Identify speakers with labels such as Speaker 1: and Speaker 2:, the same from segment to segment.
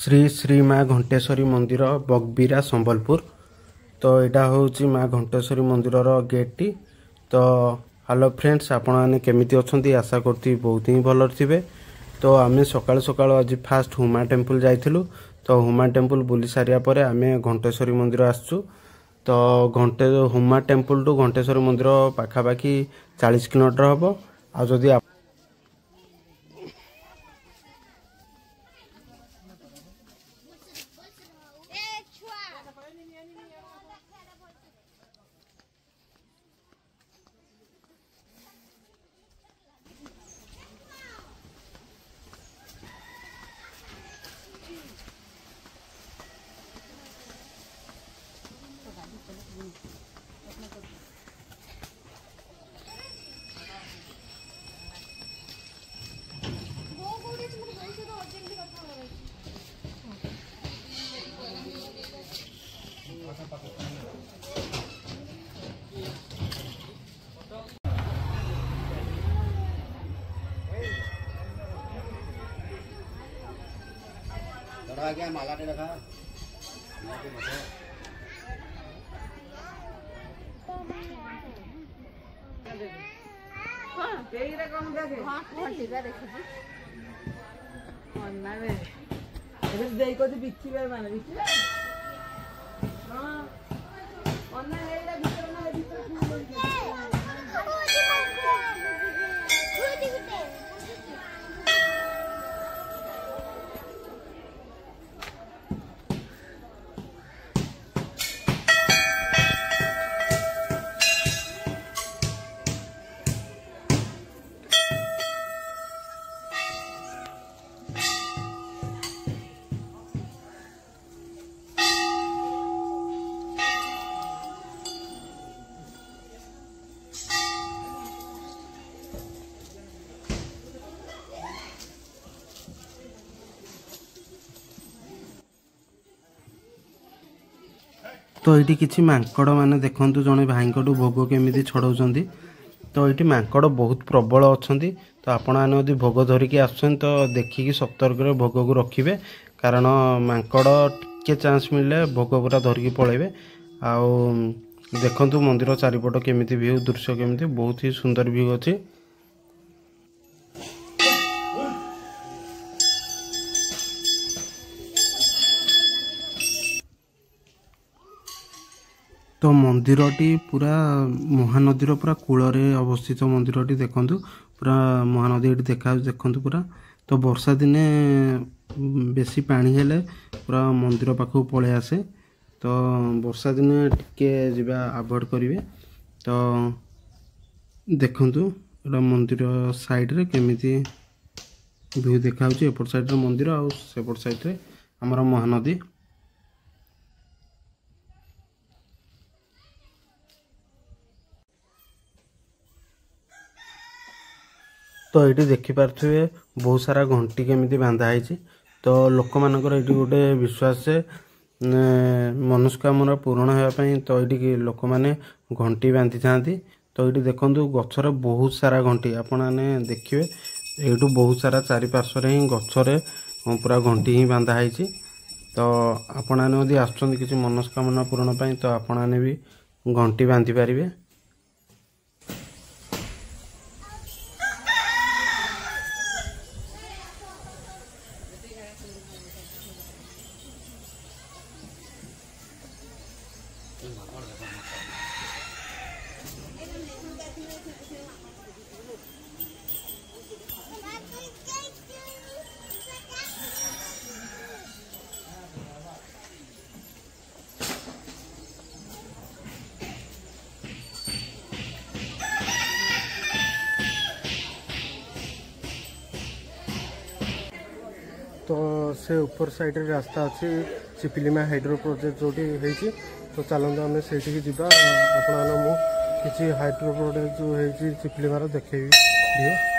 Speaker 1: श्री श्री माँ घंटेश्वरी मंदिर बगबीरा संबलपुर। तो यहाँ हूँ माँ घंटेश्वरी मंदिर गेट टी। तो हेलो फ्रेंड्स, आपण मैंने केमिति अछंती आशा करती बहुत ही भल थे। तो आम सकाल सकाल आज फास्ट हुमा टेम्पल जाइलु। तो हुमा टेम्पल बुली सारिया पर आम घंटेश्वरी मंदिर आसचु। तो हुमा टेम्पल टू घंटेश्वरी मंदिर पाखापाखि 40 किलोमीटर हम। आदि
Speaker 2: क्या माला ने रखा
Speaker 3: हां तेरे कौन देखे हां ठीक है देखो अन्ना रे इधर देखो तो बिच्छी पे माने बिच्छी हां अन्ना हेला भीतर ना भीतर
Speaker 1: तो ये किसी मांकड़ मैंने देखु जड़े भाई भोग केमी छड़ाऊँच। तो ये मांकड़ बहुत प्रबल अच्छा। तो आपण मैंने भोग धरिकी आसुन तो देखिकी सतर्क भोग को रखिए, कारण मांकड़ टे चांस मिले भोग पूरा धरिकी पलैबे। आउ देखु मंदिर चारिपट केमी व्यू दृश्य केमी बहुत ही सुंदर व्यू अच्छी। तो मंदिरटी पूरा महानदीर पूरा कूल अवस्थित मंदिरटी देखु पूरा महानदी ये देखा देखु पूरा। तो वर्षा दिने बेसी पानी हेले पूरा मंदिर पाखक पलि आसे। तो वर्षा दिने टिके जीवा अवॉइड करेंगे। तो देखु एटा मंदिर साइड रे केमिति व्यू देखा एपट साइड रे मंदिर आ सेपट साइड रे हमर महानदी। तो ये देखिपे बहुत सारा घंटी केमी बांधा है। तो लोक मानकर ये गोटे विश्वास से मनस्कामना पूर्ण होगापी। तो ये लोक मैंने घंटी बांधि था। तो ये देखो गचर बहुत सारा घंटी आपण मैंने देखिए यू बहुत सारा चारिपार्श्वर ही गचरे पूरा घंटी ही बांधा है। तो आपण मैंने आसुँच किसी मनस्कामना पूरण पाई तो आपण मैंने भी घंटी बांधि पारे। तो से ऊपर साइड रे रास्ता अच्छी चिपिलिमा हाइड्रो प्रोजेक्ट जोटी है। तो चलते आम से जावा किसी हाइड्रो प्रोजेक्ट जो है चिपिलिमार देखेबी व्यू।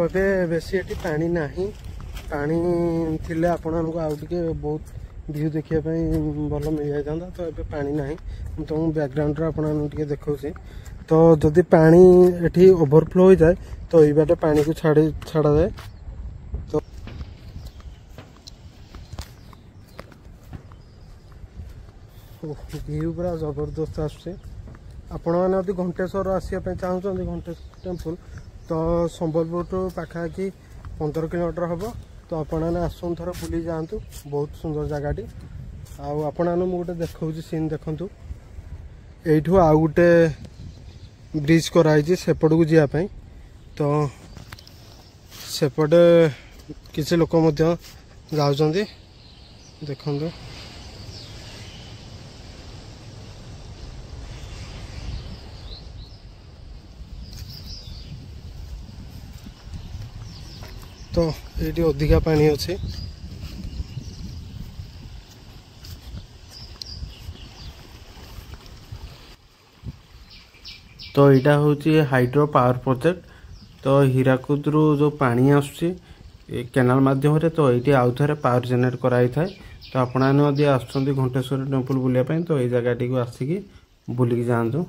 Speaker 1: तो ये बेसी ये पानी ना पानी थिले आपण आउ टे बहुत व्यू देखा भल मिल जाता तो ये पानी ना तुम बैकग्राउंड आपके देखा तो जदि पानी एठी ओवरफ्लो हो जाए तो ये बाटे पानी को छाड़ा जाए तो व्यू पूरा जबरदस्त आसुचे आपण मैंने घंटेश्वर आसपा चाहते घंटेश्वर टेम्पल तो संबलपुर टू पाखापाखि 15 किलोमीटर हम तो आपण आसन थर बुली जातु बहुत सुंदर जगहटी आपण गोटे देखा सीन देखु यू आउ गोटे ब्रिज कराई सेपट को जावाई तो सेपटे किसी लोक जाऊँ देखु तो ये अधिका पानी अच्छे तो यहाँ हूँ हाइड्रो पावर प्रोजेक्ट तो हीराकुद रु जो पानी आसुची केनाल माध्यम तो ये आउ थे पावर जेनेट कराई थाए तो आपड़ी आसुँच घंटेश्वर टेम्पल बुलायापी तो ये जगह को आसिकी बुलिकी जातु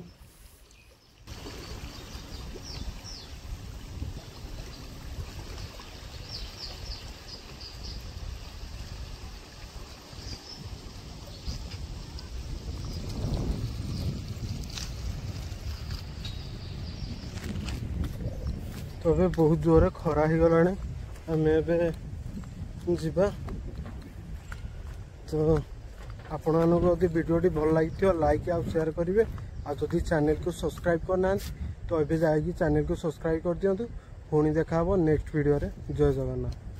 Speaker 1: तो ये बहुत जोर खरा हो गला आम जा तो आपण मानक वीडियोटी भल लगी लाइक आ शेयर करेंगे आदि चैनल को सब्सक्राइब करना तो ये जाकि चैनल को सब्सक्राइब कर दिंतु पुणी देखा नेक्स्ट वीडियो रे जय जगन्नाथ।